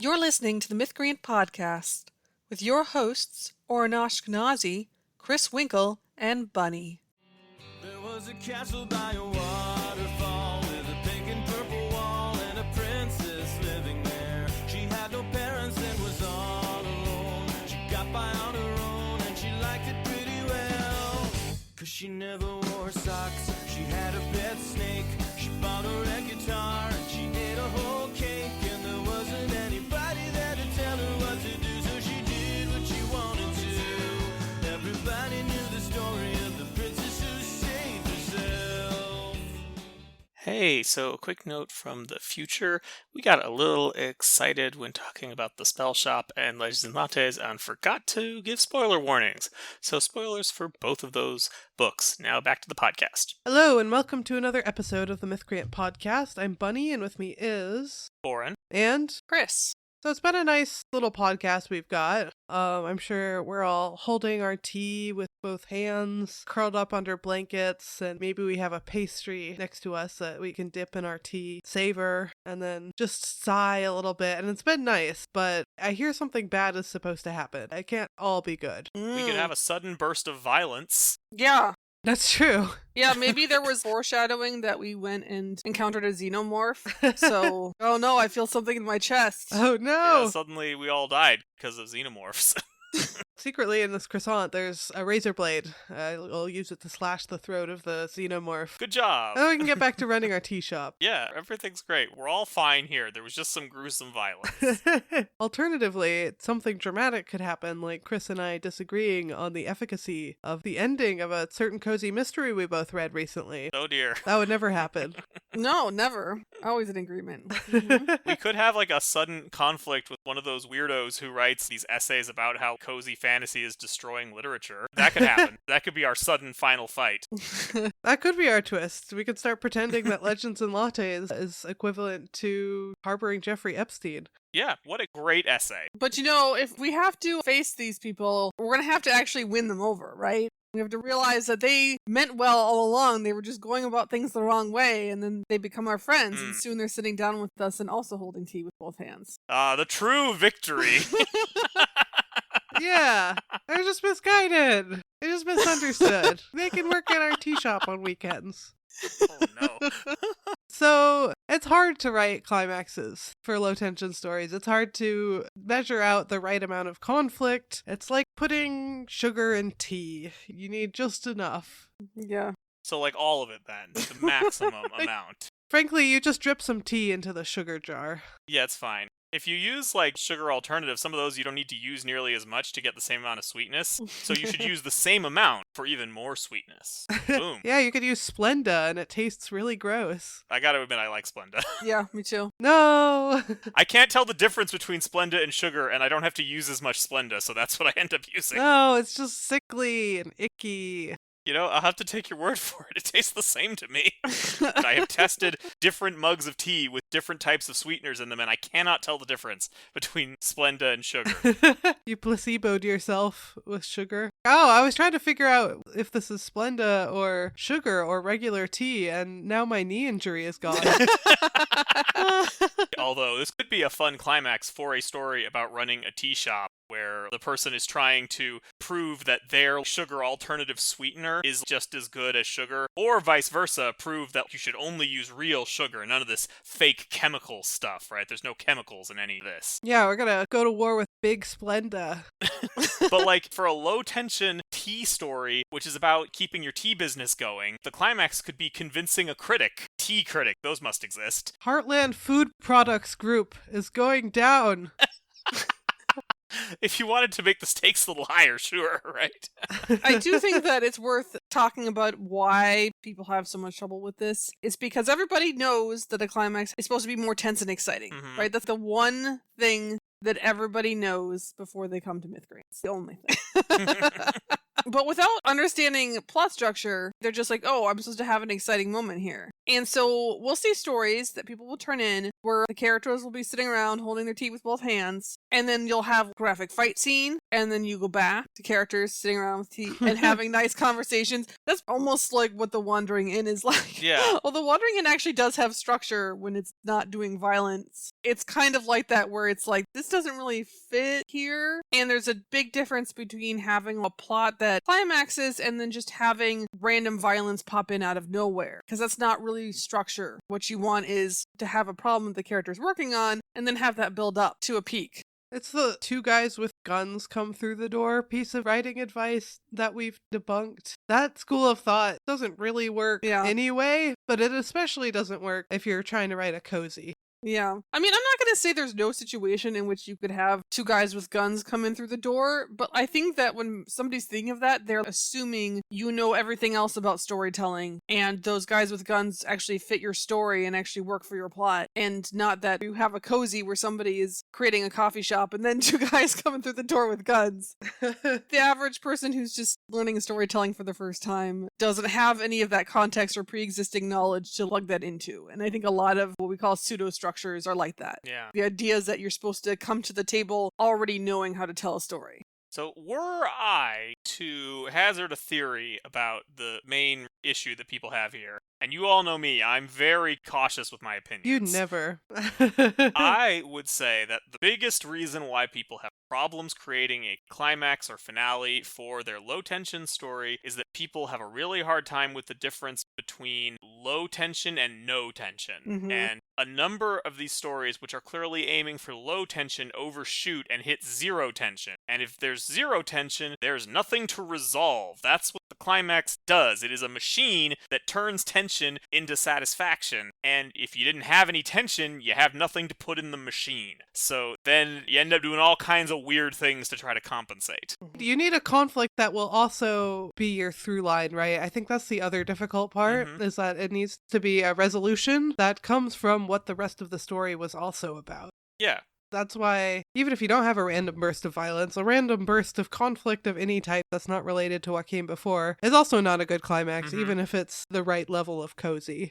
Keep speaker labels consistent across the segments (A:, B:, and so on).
A: You're listening to the Mythcreants Podcast with your hosts, Oren Ashkenazi, Chris Winkle, and Bunny.
B: There was a castle by a waterfall with a pink and purple wall and a princess living there. She had no parents and was all alone. She got by on her own and she liked it pretty well. 'Cause she never wore socks. She had a pet snake. She bought a red guitar and she ate a whole cake. And there wasn't anybody there to tell her what to do, so she did what she wanted to. Everybody knew the story of the princess who saved herself.
C: Hey, so a quick note from the future. We got a little excited when talking about the Spellshop and Legends Lattes and forgot to give spoiler warnings. So spoilers for both of those books. Now back to the podcast.
D: Hello, and welcome to another episode of the Mythcreants Podcast. I'm Bunny, and with me is...
C: Oren.
D: And...
A: Chris.
D: So it's been a nice little podcast we've got. I'm sure we're all holding our tea with both hands, curled up under blankets, and maybe we have a pastry next to us that we can dip in our tea, savor, and then just sigh a little bit. And it's been nice, but I hear something bad is supposed to happen. It can't all be good.
C: We could have a sudden burst of violence.
A: Yeah.
D: That's true.
A: Yeah, maybe there was foreshadowing that we went and encountered a xenomorph. So, oh no, I feel something in my chest.
D: Oh no!
C: Yeah, suddenly we all died because of xenomorphs.
D: Secretly in this croissant, there's a razor blade. I'll use it to slash the throat of the xenomorph.
C: Good job.
D: And then we can get back to running our tea shop.
C: Yeah, everything's great. We're all fine here. There was just some gruesome violence.
D: Alternatively, something dramatic could happen, like Chris and I disagreeing on the efficacy of the ending of a certain cozy mystery we both read recently.
C: Oh dear.
D: That would never happen.
A: No, never. Always in agreement.
C: We could have like a sudden conflict with one of those weirdos who writes these essays about how cozy fantasy is destroying literature. That could happen. That could be our sudden final fight.
D: That could be our twist. We could start pretending that Legends and Lattes is equivalent to harboring Jeffrey Epstein.
C: Yeah, what a great essay.
A: But you know, if we have to face these people, we're going to have to actually win them over, right? We have to realize that they meant well all along. They were just going about things the wrong way, and then they become our friends, and soon they're sitting down with us and also holding tea with both hands.
C: The true victory.
D: Yeah, they're just misguided. They're just misunderstood. They can work at our tea shop on weekends.
C: Oh no.
D: So, it's hard to write climaxes for low-tension stories. It's hard to measure out the right amount of conflict. It's like putting sugar in tea. You need just enough.
A: Yeah.
C: So like all of it then, the maximum amount.
D: Frankly, you just drip some tea into the sugar jar.
C: Yeah, it's fine. If you use like sugar alternatives, some of those you don't need to use nearly as much to get the same amount of sweetness. So you should use the same amount for even more sweetness. Boom.
D: Yeah, you could use Splenda and it tastes really gross.
C: I gotta admit, I like Splenda.
A: Yeah, me too.
D: No!
C: I can't tell the difference between Splenda and sugar, and I don't have to use as much Splenda, so that's what I end up using.
D: No, it's just sickly and icky.
C: You know, I'll have to take your word for it. It tastes the same to me. But I have tested different mugs of tea with different types of sweeteners in them, and I cannot tell the difference between Splenda and sugar.
D: You placeboed yourself with sugar. Oh, I was trying to figure out if this is Splenda or sugar or regular tea, and now my knee injury is gone.
C: Although, this could be a fun climax for a story about running a tea shop, where the person is trying to prove that their sugar alternative sweetener is just as good as sugar, or vice versa, prove that you should only use real sugar, none of this fake chemical stuff, right? There's no chemicals in any of this.
D: Yeah, we're gonna go to war with Big Splenda.
C: But like, for a low-tension tea story, which is about keeping your tea business going, the climax could be convincing a critic. Tea critic, those must exist.
D: Heartland Food Products Group is going down.
C: If you wanted to make the stakes a little higher, sure, right?
A: I do think that it's worth talking about why people have so much trouble with this. It's because everybody knows that the climax is supposed to be more tense and exciting, right? That's the one thing that everybody knows before they come to Mythcreants. The only thing. But without understanding plot structure, they're just like, oh, I'm supposed to have an exciting moment here. And so we'll see stories that people will turn in where the characters will be sitting around holding their tea with both hands, and then you'll have a graphic fight scene, and then you go back to characters sitting around with tea and having nice conversations. That's almost like what The Wandering Inn is like.
C: Yeah.
A: Well, The Wandering Inn actually does have structure when it's not doing violence. It's kind of like that where it's like, this doesn't really fit here. And there's a big difference between having a plot that climaxes and then just having random violence pop in out of nowhere. Because that's not really structure. What you want is to have a problem that the character's working on and then have that build up to a peak.
D: It's the two guys with guns come through the door piece of writing advice that we've debunked. That school of thought doesn't really work anyway, but it especially doesn't work if you're trying to write a cozy.
A: Yeah. I mean, I'm not going to say there's no situation in which you could have two guys with guns come in through the door, but I think that when somebody's thinking of that, they're assuming you know everything else about storytelling, and those guys with guns actually fit your story and actually work for your plot, and not that you have a cozy where somebody is creating a coffee shop and then two guys coming through the door with guns. The average person who's just learning storytelling for the first time doesn't have any of that context or pre-existing knowledge to lug that into, and I think a lot of what we call pseudo-structures are like that.
C: Yeah.
A: The idea is that you're supposed to come to the table already knowing how to tell a story.
C: So were I to hazard a theory about the main issue that people have here, and you all know me, I'm very cautious with my opinions.
D: You'd never.
C: I would say that the biggest reason why people have problems creating a climax or finale for their low-tension story is that people have a really hard time with the difference between low tension and no tension.
A: Mm-hmm.
C: And a number of these stories, which are clearly aiming for low tension, overshoot and hit zero tension. And if there's zero tension, there's nothing to resolve. That's what the climax does. It is a machine that turns tension into satisfaction. And if you didn't have any tension, you have nothing to put in the machine. So then you end up doing all kinds of weird things to try to compensate.
D: You need a conflict that will also be your through line, right? I think that's the other difficult part, is that it needs to be a resolution that comes from what the rest of the story was also about.
C: Yeah.
D: That's why, even if you don't have a random burst of violence, a random burst of conflict of any type that's not related to what came before is also not a good climax, even if it's the right level of cozy.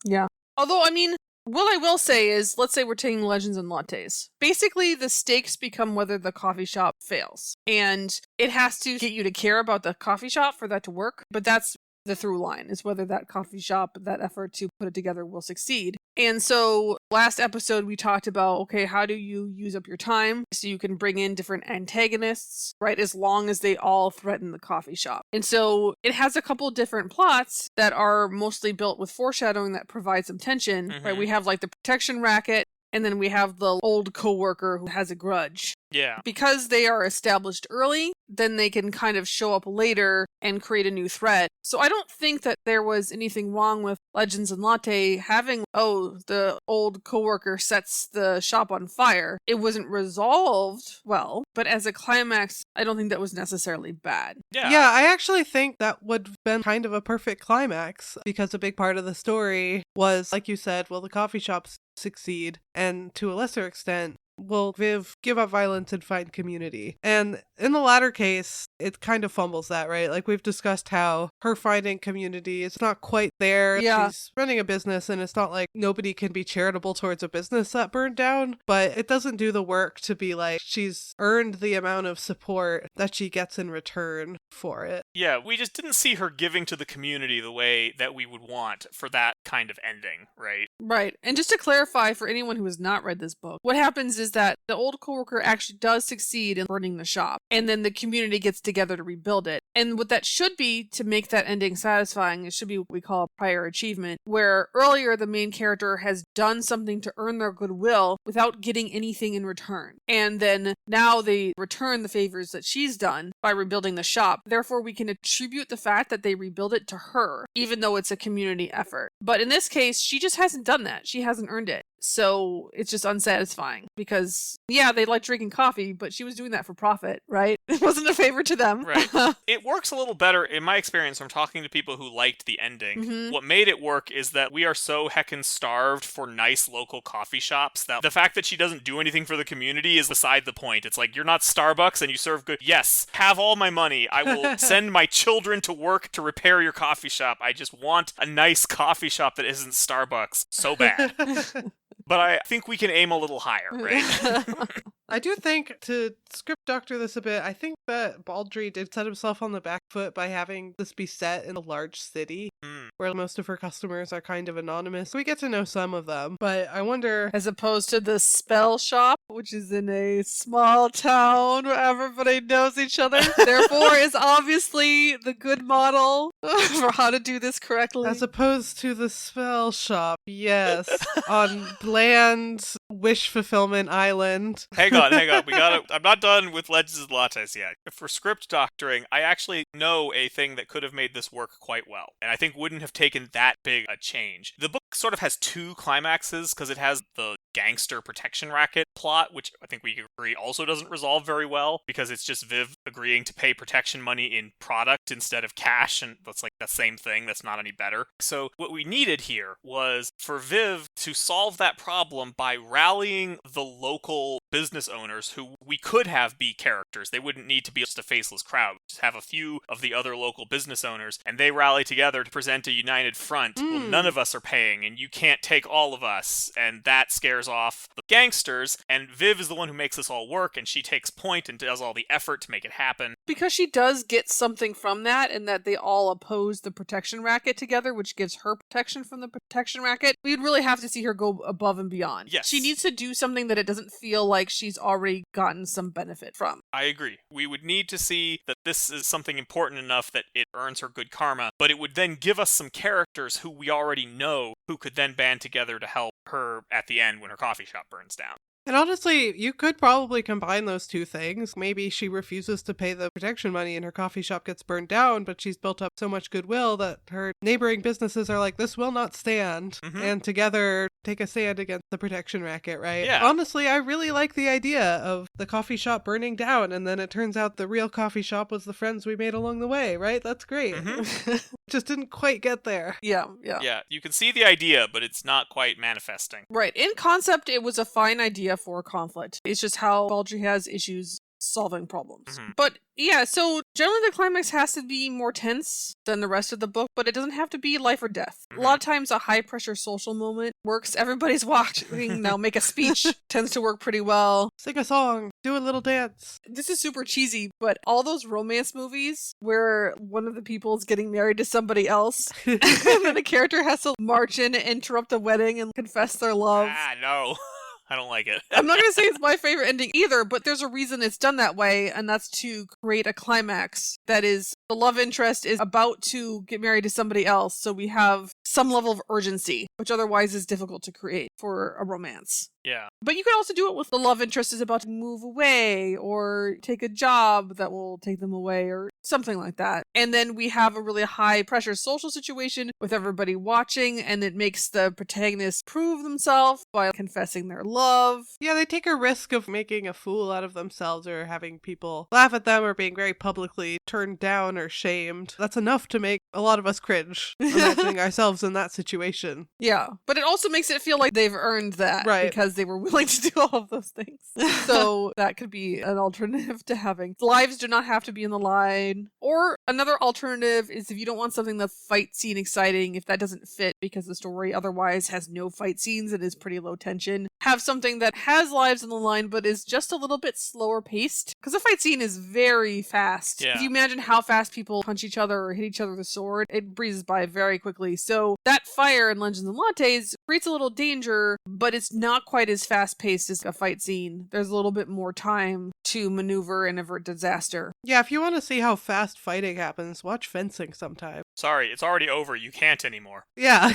A: Yeah. Although, I mean, what I will say is, let's say we're taking Legends and Lattes. Basically, the stakes become whether the coffee shop fails. And it has to get you to care about the coffee shop for that to work. But that's the through line, is whether that coffee shop, that effort to put it together will succeed. And so last episode we talked about, okay, how do you use up your time so you can bring in different antagonists, right, as long as they all threaten the coffee shop. And so it has a couple different plots that are mostly built with foreshadowing that provide some tension, right? We have like the protection racket, and then we have the old coworker who has a grudge.
C: Yeah.
A: Because they are established early, then they can kind of show up later and create a new threat. So I don't think that there was anything wrong with Legends and Latte having, the old coworker sets the shop on fire. It wasn't resolved well, but as a climax, I don't think that was necessarily bad.
D: Yeah, I actually think that would have been kind of a perfect climax, because a big part of the story was, like you said, will the coffee shops succeed? And to a lesser extent, will Viv give up violence and find community? And in the latter case, it kind of fumbles that, right? Like we've discussed how her finding community is not quite there.
A: Yeah.
D: She's running a business, and it's not like nobody can be charitable towards a business that burned down, but it doesn't do the work to be like she's earned the amount of support that she gets in return for it.
C: Yeah, we just didn't see her giving to the community the way that we would want for that kind of ending, right?
A: Right. And just to clarify for anyone who has not read this book, what happens is that the old coworker actually does succeed in burning the shop, and then the community gets together to rebuild it. And what that should be to make that ending satisfying, it should be what we call a prior achievement, where earlier the main character has done something to earn their goodwill without getting anything in return. And then now they return the favors that she's done by rebuilding the shop. Therefore, we can attribute the fact that they rebuild it to her, even though it's a community effort. But in this case, she just hasn't done that. She hasn't earned it. So it's just unsatisfying because, yeah, they like drinking coffee, but she was doing that for profit, right? It wasn't a favor to them.
C: Right. It works a little better, in my experience, from talking to people who liked the ending. What made it work is that we are so heckin' starved for nice local coffee shops that the fact that she doesn't do anything for the community is beside the point. It's like, you're not Starbucks and you serve good. Yes, have all my money. I will send my children to work to repair your coffee shop. I just want a nice coffee shop that isn't Starbucks so bad. But I think we can aim a little higher, right?
D: I do think, to script doctor this a bit, I think that Baldry did set himself on the back foot by having this be set in a large city where most of her customers are kind of anonymous. We get to know some of them, but I wonder...
A: As opposed to the spell shop, which is in a small town where everybody knows each other, therefore is obviously the good model for how to do this correctly.
D: As opposed to the spell shop, yes, on bland wish fulfillment island.
C: Hang on. I'm not done with Legends and Lattes yet. For script doctoring, I actually know a thing that could have made this work quite well, and I think wouldn't have taken that big a change. The book sort of has two climaxes, because it has the gangster protection racket plot, which I think we agree also doesn't resolve very well, because it's just Viv agreeing to pay protection money in product instead of cash, and that's like the same thing. That's not any better. So what we needed here was for Viv to solve that problem by rallying the local business owners who we could have be characters. They wouldn't need to be just a faceless crowd. Just have a few of the other local business owners, and they rally together to present a united front. Well, none of us are paying, and you can't take all of us, and that scares off the gangsters, and Viv is the one who makes this all work, and she takes point and does all the effort to make it happen.
A: Because she does get something from that, and that they all oppose the protection racket together, which gives her protection from the protection racket, we'd really have to see her go above and beyond.
C: Yes.
A: She needs to do something that it doesn't feel like she's already gotten some benefit from.
C: I agree. We would need to see that this is something important enough that it earns her good karma, but it would then give us some characters who we already know who could then band together to help her at the end when her coffee shop burns down.
D: And honestly, you could probably combine those two things. Maybe she refuses to pay the protection money and her coffee shop gets burned down, but she's built up so much goodwill that her neighboring businesses are like, this will not stand, and together take a stand against the protection racket, right?
C: Yeah.
D: Honestly, I really like the idea of the coffee shop burning down, and then it turns out the real coffee shop was the friends we made along the way, right? That's great. Just didn't quite get there.
A: Yeah.
C: Yeah, you can see the idea, but it's not quite manifesting.
A: Right. In concept, it was a fine idea for conflict. It's just how Baldry has issues solving problems. But yeah, so generally the climax has to be more tense than the rest of the book, but it doesn't have to be life or death. A lot of times a high pressure social moment works. Everybody's watching now make a speech tends to work pretty well.
D: Sing a song, do a little dance.
A: This is super cheesy, but all those romance movies where one of the people is getting married to somebody else and then the character has to march in and interrupt a wedding and confess their love.
C: No. I don't like it.
A: I'm not going to say it's my favorite ending either, but there's a reason it's done that way, and that's to create a climax that is the love interest is about to get married to somebody else, so we have some level of urgency, which otherwise is difficult to create for a romance.
C: Yeah.
A: But you can also do it with the love interest is about to move away or take a job that will take them away or something like that. And then we have a really high pressure social situation with everybody watching, and it makes the protagonist prove themselves by confessing their love.
D: Yeah, they take a risk of making a fool out of themselves or having people laugh at them or being very publicly turned down or shamed. That's enough to make a lot of us cringe, imagining ourselves in that situation.
A: Yeah, but it also makes it feel like they've earned that,
D: right?
A: Because they were willing to do all of those things. So that could be an alternative to having lives do not have to be in the line. Or another alternative is if you don't want something that's fight scene exciting, if that doesn't fit because the story otherwise has no fight scenes and is pretty low tension, have something that has lives in the line but is just a little bit slower paced. Because the fight scene is very fast.
C: Yeah.
A: If you imagine how fast people punch each other or hit each other with a sword, it breezes by very quickly. So that fire in Legends and Lattes creates a little danger, but it's not quite as fast paced as a fight scene. There's a little bit more time to maneuver and avert disaster.
D: Yeah, if you want to see how fast fighting happens, watch fencing sometime.
C: Sorry, it's already over. You can't anymore.
D: Yeah.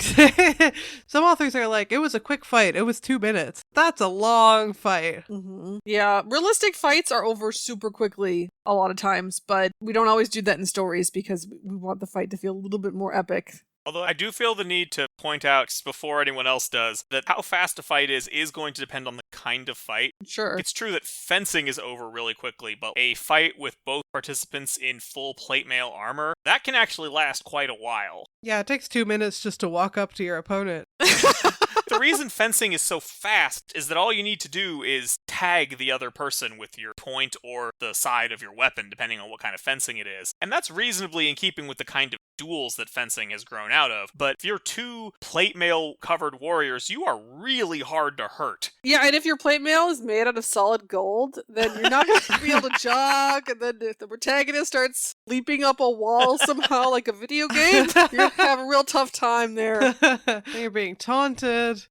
D: Some authors are like, it was a quick fight. It was 2 minutes. That's a long fight.
A: Yeah, realistic fights are over super quickly a lot of times, but we don't always do that in stories because we want the fight to feel a little bit more epic.
C: Although I do feel the need to point out, before anyone else does, that how fast a fight is going to depend on the kind of fight.
A: Sure.
C: It's true that fencing is over really quickly, but a fight with both participants in full plate mail armor, that can actually last quite a while.
D: Yeah, it takes 2 minutes just to walk up to your opponent.
C: The reason fencing is so fast is that all you need to do is tag the other person with your point or the side of your weapon, depending on what kind of fencing it is. And that's reasonably in keeping with the kind of duels that fencing has grown out of. But if you're two plate mail covered warriors, you are really hard to hurt.
A: Yeah, and if your plate mail is made out of solid gold, then you're not going to be able to jog, and then if the protagonist starts leaping up a wall somehow like a video game, you're going to have a real tough time there.
D: You're being taunted.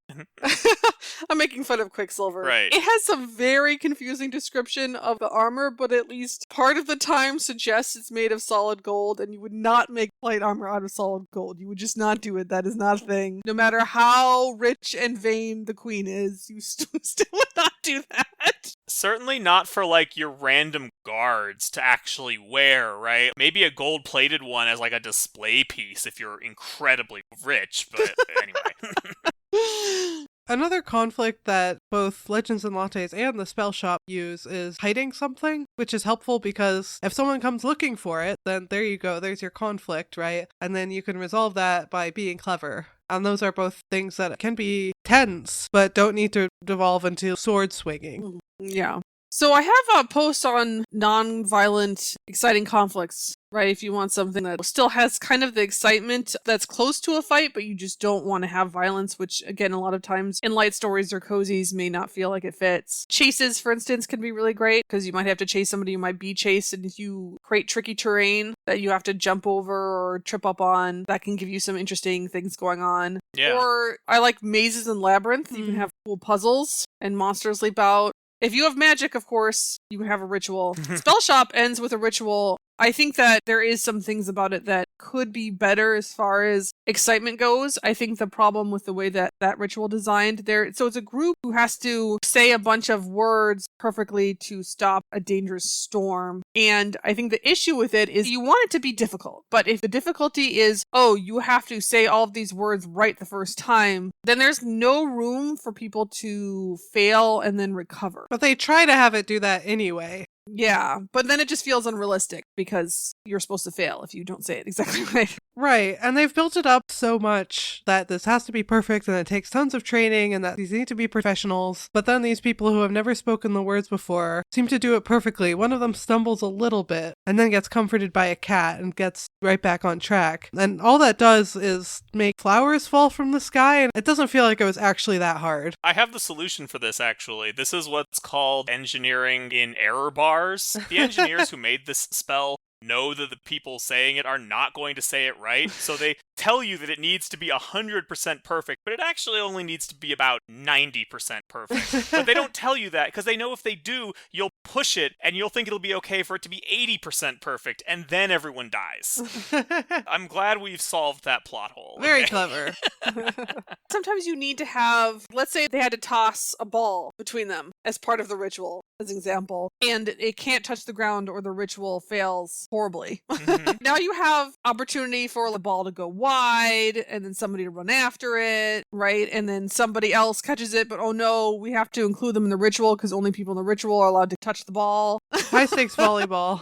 A: I'm making fun of Quicksilver.
C: Right.
A: It has some very confusing description of the armor, but at least part of the time suggests it's made of solid gold, and you would not make plate armor out of solid gold. You would just not do it. That is not a thing. No matter how rich and vain the queen is, you still would not do that.
C: Certainly not for, like, your random guards to actually wear, right? Maybe a gold-plated one as, like, a display piece if you're incredibly rich, but anyway.
D: Another conflict that both Legends and Lattes and the Spellshop use is hiding something, which is helpful because if someone comes looking for it, then there you go, there's your conflict, right? And then you can resolve that by being clever. And those are both things that can be tense, but don't need to devolve into sword swinging.
A: Yeah. So I have a post on non-violent, exciting conflicts, right? If you want something that still has kind of the excitement that's close to a fight, but you just don't want to have violence, which again, a lot of times in light stories or cozies may not feel like it fits. Chases, for instance, can be really great because you might have to chase somebody who might be chased, and if you create tricky terrain that you have to jump over or trip up on, that can give you some interesting things going on.
C: Yeah.
A: Or I like mazes and labyrinth. You can have cool puzzles and monsters leap out. If you have magic, of course, you have a ritual. Spellshop ends with a ritual. I think that there is some things about it that could be better as far as excitement goes. I think the problem with the way that that ritual designed there, so it's a group who has to say a bunch of words perfectly to stop a dangerous storm. And I think the issue with it is you want it to be difficult. But if the difficulty is, oh, you have to say all of these words right the first time, then there's no room for people to fail and then recover.
D: But they try to have it do that anyway.
A: Yeah, but then it just feels unrealistic because you're supposed to fail if you don't say it exactly right.
D: Right, and they've built it up so much that this has to be perfect and it takes tons of training and that these need to be professionals. But then these people who have never spoken the words before seem to do it perfectly. One of them stumbles a little bit and then gets comforted by a cat and gets right back on track. And all that does is make flowers fall from the sky, and it doesn't feel like it was actually that hard.
C: I have the solution for this, actually. This is what's called engineering in error bars. The engineers who made this spell know that the people saying it are not going to say it right, so they tell you that it needs to be 100% perfect, but it actually only needs to be about 90% perfect. But they don't tell you that because they know if they do, you'll push it and you'll think it'll be okay for it to be 80% perfect, and then everyone dies. I'm glad we've solved that plot hole.
D: Very clever.
A: Sometimes you need to have, let's say they had to toss a ball between them as part of the ritual, as an example, and it can't touch the ground or the ritual fails horribly. Now you have opportunity for the ball to go wide and then somebody to run after it, right? And then somebody else catches it, but oh no, we have to include them in the ritual because only people in the ritual are allowed to touch the ball.
D: High stakes volleyball.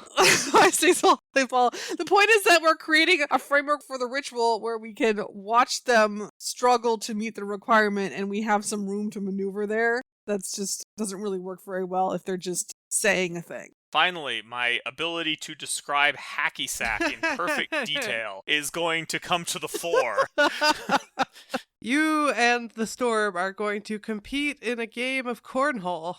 A: High stakes volleyball. The point is that we're creating a framework for the ritual where we can watch them struggle to meet the requirement and we have some room to maneuver there. That's just doesn't really work very well if they're just saying a thing.
C: Finally, my ability to describe hacky sack in perfect detail is going to come to the fore.
D: You and the storm are going to compete in a game of cornhole.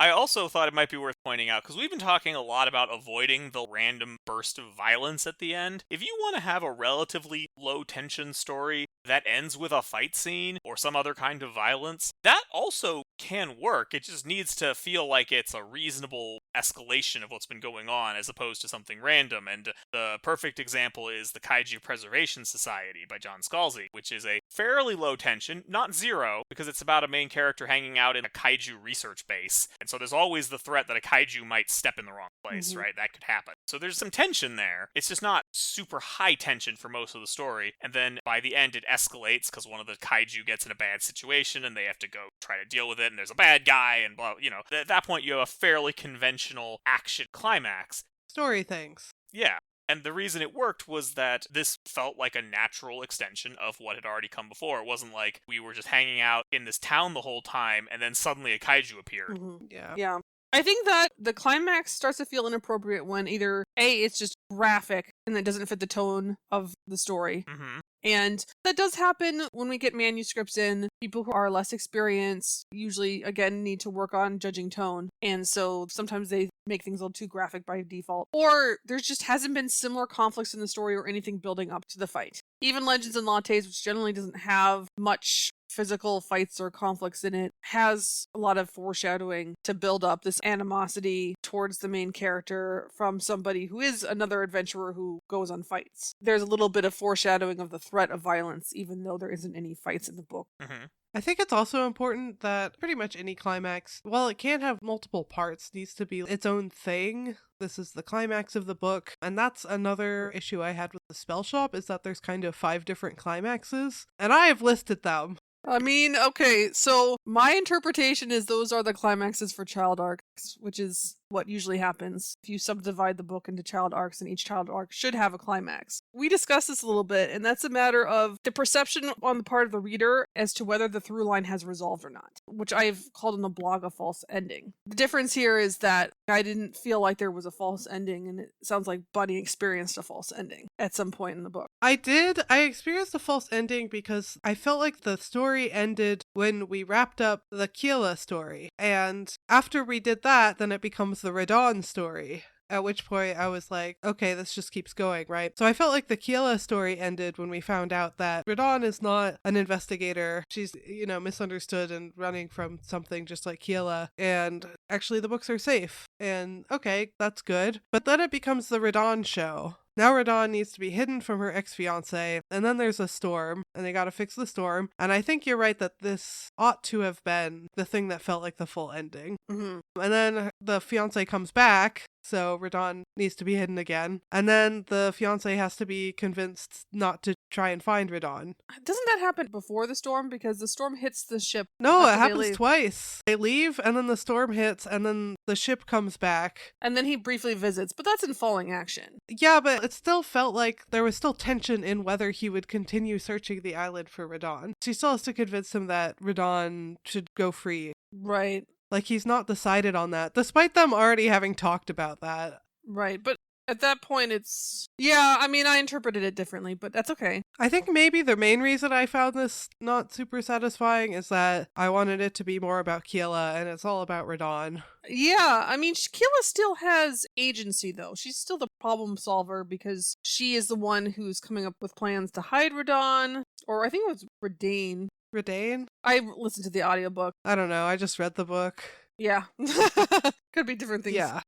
C: I also thought it might be worth pointing out, because we've been talking a lot about avoiding the random burst of violence at the end. If you want to have a relatively low-tension story that ends with a fight scene or some other kind of violence, that also can work. It just needs to feel like it's a reasonable escalation of what's been going on as opposed to something random. And the perfect example is the Kaiju Preservation Society by John Scalzi, which is a fairly low tension, not zero, because it's about a main character hanging out in a kaiju research base. And so there's always the threat that a kaiju might step in the wrong place, right? That could happen. So there's some tension there. It's just not super high tension for most of the story. And then by the end, it escalates because one of the kaiju gets in a bad situation and they have to go try to deal with it. And there's a bad guy and blah, you know, at that point you have a fairly conventional action climax.
D: Story things.
C: Yeah. And the reason it worked was that this felt like a natural extension of what had already come before. It wasn't like we were just hanging out in this town the whole time and then suddenly a kaiju appeared.
D: Yeah.
A: Yeah. I think that the climax starts to feel inappropriate when either A, it's just graphic and it doesn't fit the tone of the story.
C: Mm-hmm.
A: And that does happen when we get manuscripts in. People who are less experienced usually, again, need to work on judging tone. And so sometimes they make things a little too graphic by default. Or there just hasn't been similar conflicts in the story or anything building up to the fight. Even Legends and Lattes, which generally doesn't have much physical fights or conflicts in it, has a lot of foreshadowing to build up this animosity towards the main character from somebody who is another adventurer who goes on fights. There's a little bit of foreshadowing of the threat of violence, even though there isn't any fights in the book.
C: Mm-hmm.
D: I think it's also important that pretty much any climax, while it can have multiple parts, needs to be its own thing. This is the climax of the book, and that's another issue I had with the Spellshop, is that there's kind of 5 different climaxes, and I have listed them.
A: I mean, okay, so my interpretation is those are the climaxes for child arcs, which is what usually happens if you subdivide the book into child arcs, and each child arc should have a climax. We discussed this a little bit, and that's a matter of the perception on the part of the reader as to whether the through line has resolved or not, which I've called in the blog a false ending. The difference here is that I didn't feel like there was a false ending, and it sounds like Bunny experienced a false ending at some point in the book.
D: I did. I experienced a false ending because I felt like the story ended when we wrapped up the Keela story. And after we did that, then it becomes the Radon story. At which point I was like, okay, this just keeps going, right? So I felt like the Keela story ended when we found out that Radon is not an investigator. She's, misunderstood and running from something just like Keela. And actually the books are safe. And okay, that's good. But then it becomes the Radon show. Now Radon needs to be hidden from her ex-fiancé, and then there's a storm, and they gotta fix the storm. And I think you're right that this ought to have been the thing that felt like the full ending.
A: Mm-hmm.
D: And then the fiancé comes back, so Radon needs to be hidden again. And then the fiancé has to be convinced not to try and find Radon.
A: Doesn't that happen before the storm? Because the storm hits the ship.
D: No, it
A: after they
D: happens
A: leave.
D: twice. They leave, and then the storm hits, and then the ship comes back.
A: And then he briefly visits, but that's in falling action.
D: Yeah, but it still felt like there was still tension in whether he would continue searching the island for Radon. She still has to convince him that Radon should go free.
A: Right.
D: Like, he's not decided on that, despite them already having talked about that.
A: Right, but at that point it's... Yeah, I mean, I interpreted it differently, but that's okay.
D: I think maybe the main reason I found this not super satisfying is that I wanted it to be more about Keela, and it's all about Radon.
A: Yeah, I mean, Keela still has agency, though. She's still the problem solver because she is the one who's coming up with plans to hide Radon, or I think it was Redane.
D: Redane?
A: I listened to the audiobook.
D: I don't know, I just read the book.
A: Yeah. Could be different things.
D: Yeah,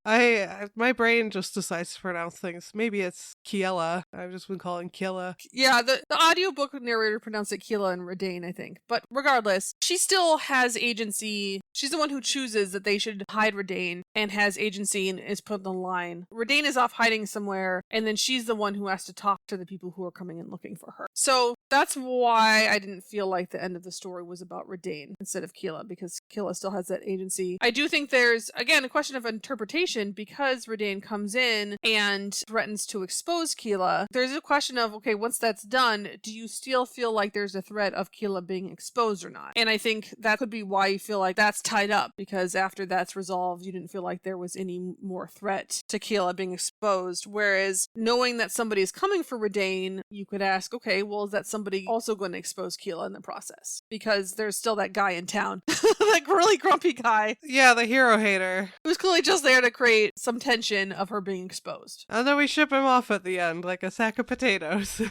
D: my brain just decides to pronounce things. Maybe it's Keela. I've just been calling Keela.
A: Yeah, the audiobook narrator pronounced it Keela and Redane, I think. But regardless, she still has agency. She's the one who chooses that they should hide Redane and has agency and is put on the line. Redane is off hiding somewhere, and then she's the one who has to talk to the people who are coming in looking for her. So that's why I didn't feel like the end of the story was about Redane instead of Keela, because Keela still has that agency. I do think there's, again, a question of interpretation because Redane comes in and threatens to expose Keela. There's a question of, okay, once that's done, do you still feel like there's a threat of Keela being exposed or not? And I think that could be why you feel like that's tied up, because after that's resolved, you didn't feel like there was any more threat to Keela being exposed. Whereas knowing that somebody is coming for Redane, you could ask, okay, well, is that somebody also going to expose Keela in the process? Because there's still that guy in town, that really grumpy guy.
D: Yeah, the hero hater.
A: Who's clearly just there to create some tension of her being exposed.
D: And then we ship him off at the end like a sack of potatoes.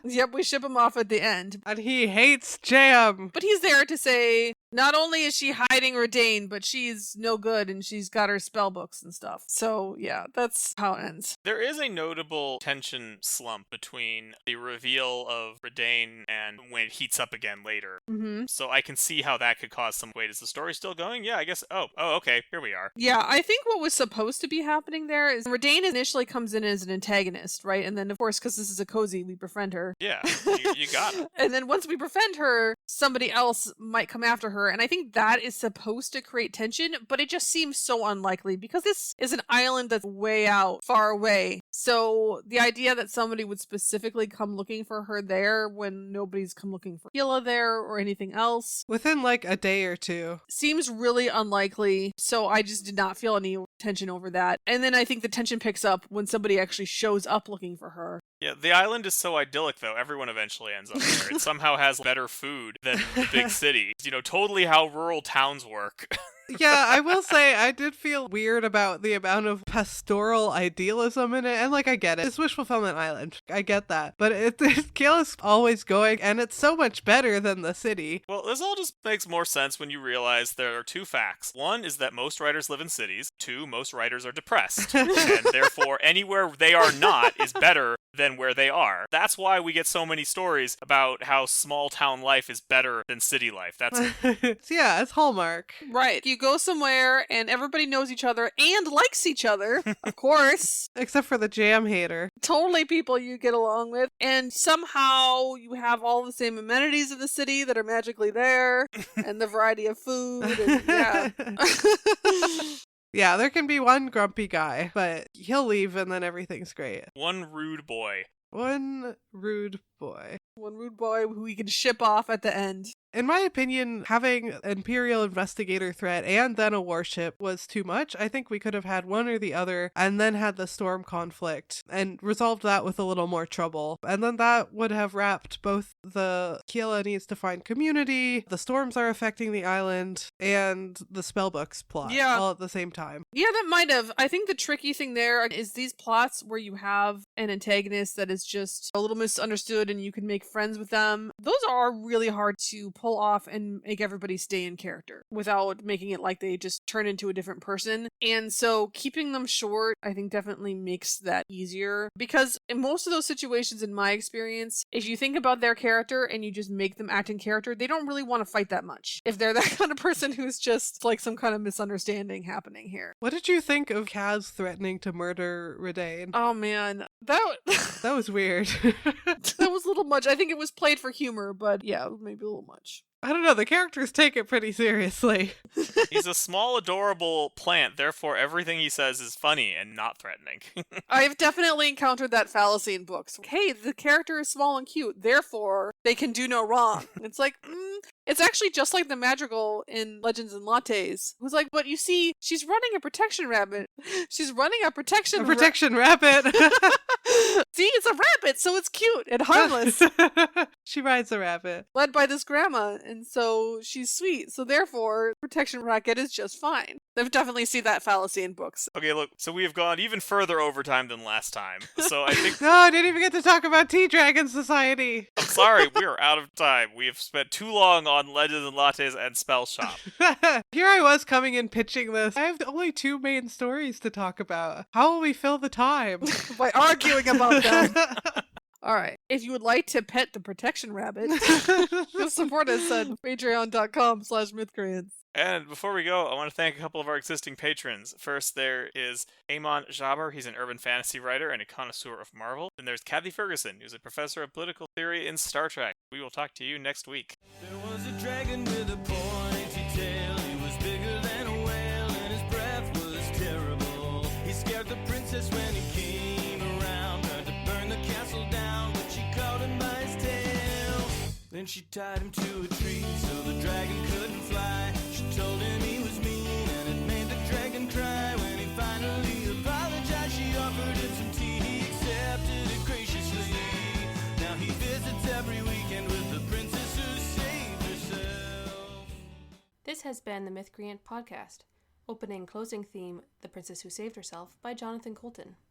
A: Yep, we ship him off at the end.
D: And he hates jam.
A: But he's there to say, not only is she hiding Redane, but she's no good and she's got her spell books and stuff. So yeah, that's how it ends.
C: There is a notable tension slump between the reveal of Redane and when it heats up again later.
A: Mm-hmm.
C: So I can see how that could cause some... Wait, is the story still going? Yeah, I guess... Oh, okay, here we are.
A: Yeah, I think what was supposed to be happening there is Redane initially comes in as an antagonist, right? And then, of course, because this is a cozy, we befriend her.
C: Yeah, you got it.
A: And then once we befriend her, somebody else might come after her. And I think that is supposed to create tension, but it just seems so unlikely because this is an island that's way out, far away. So the idea that somebody would specifically come looking for her there when nobody's come looking for Gila there or anything else
D: Within like a day or two.
A: seems really unlikely. So I just did not feel any tension over that. And then I think the tension picks up when somebody actually shows up looking for her.
C: Yeah, the island is so idyllic, though. Everyone eventually ends up there. It somehow has better food than the big city. Totally how rural towns work.
D: Yeah, I will say I did feel weird about the amount of pastoral idealism in it. And like, I get it. It's Wish Fulfillment Island. I get that. But Gila's always going, and it's so much better than the city.
C: Well, this all just makes more sense when you realize there are two facts. One is that most writers live in cities. Two, most writers are depressed. And therefore, anywhere they are not is better than where they are. That's why we get so many stories about how small town life is better than city life. That's
D: Yeah, it's Hallmark.
A: Right. You go somewhere and everybody knows each other and likes each other, of course.
D: Except for the jam hater.
A: Totally people you get along with. And somehow you have all the same amenities of the city that are magically there and the variety of food. And, yeah.
D: Yeah, there can be one grumpy guy, but he'll leave and then everything's great.
C: one rude boy.
D: One rude boy.
A: One rude boy who we can ship off at the end.
D: In my opinion, having an Imperial investigator threat and then a warship was too much. I think we could have had one or the other and then had the storm conflict and resolved that with a little more trouble. And then that would have wrapped both the Keela needs to find community, the storms are affecting the island, and the spellbooks plot all at the same time.
A: Yeah, that might have. I think the tricky thing there is these plots where you have an antagonist that is just a little misunderstood and you can make friends with them. Those are really hard to pull off and make everybody stay in character without making it like they just turn into a different person. And so keeping them short, I think definitely makes that easier, because in most of those situations, in my experience, if you think about their character and you just make them act in character, they don't really want to fight that much. If they're that kind of person who's just like some kind of misunderstanding happening here.
D: What did you think of Kaz threatening to murder Redain?
A: Oh man, that
D: was weird.
A: That was a little much. I think it was played for humor, but yeah, maybe a little much.
D: I don't know, the characters take it pretty seriously.
C: He's a small, adorable plant, therefore everything he says is funny and not threatening.
A: I've definitely encountered that fallacy in books. Hey, the character is small and cute, therefore they can do no wrong. It's like, it's actually just like the Madrigal in Legends and Lattes, who's like, but you see, she's running a protection rabbit. She's running a protection
D: rabbit.
A: See, it's a rabbit, so it's cute and harmless.
D: She rides a rabbit.
A: Led by this grandma, and so she's sweet. So therefore, protection racket is just fine. I've definitely seen that fallacy in books.
C: Okay, look, so we have gone even further overtime than last time. So I think...
D: No, I didn't even get to talk about Tea Dragon Society.
C: I'm sorry, we are out of time. We have spent too long on Legends and Lattes and Spellshop.
D: Here I was coming in pitching this. I have only 2 main stories to talk about. How will we fill the time?
A: By arguing about them. All right. If you would like to pet the protection rabbit, you'll support us at patreon.com/mythcreants.
C: And before we go, I want to thank a couple of our existing patrons. First, there is Amon Jaber. He's an urban fantasy writer and a connoisseur of Marvel. Then there's Kathy Ferguson, who's a professor of political theory in Star Trek. We will talk to you next week.
B: There was a dragon with a pointy tail. He was bigger than a whale and his breath was terrible. He scared the princess when he came around. Tried to burn the castle down, but she caught him by his tail. Then she tied him to a tree so the dragon couldn't fly. She told him he was mean and it made the dragon cry. When he finally apologized, she offered him some tea. He accepted it graciously. Now he visits every weekend with the princess who saved herself.
E: This has been the Mythcreant Podcast. Opening closing theme, The Princess Who Saved Herself by Jonathan Colton.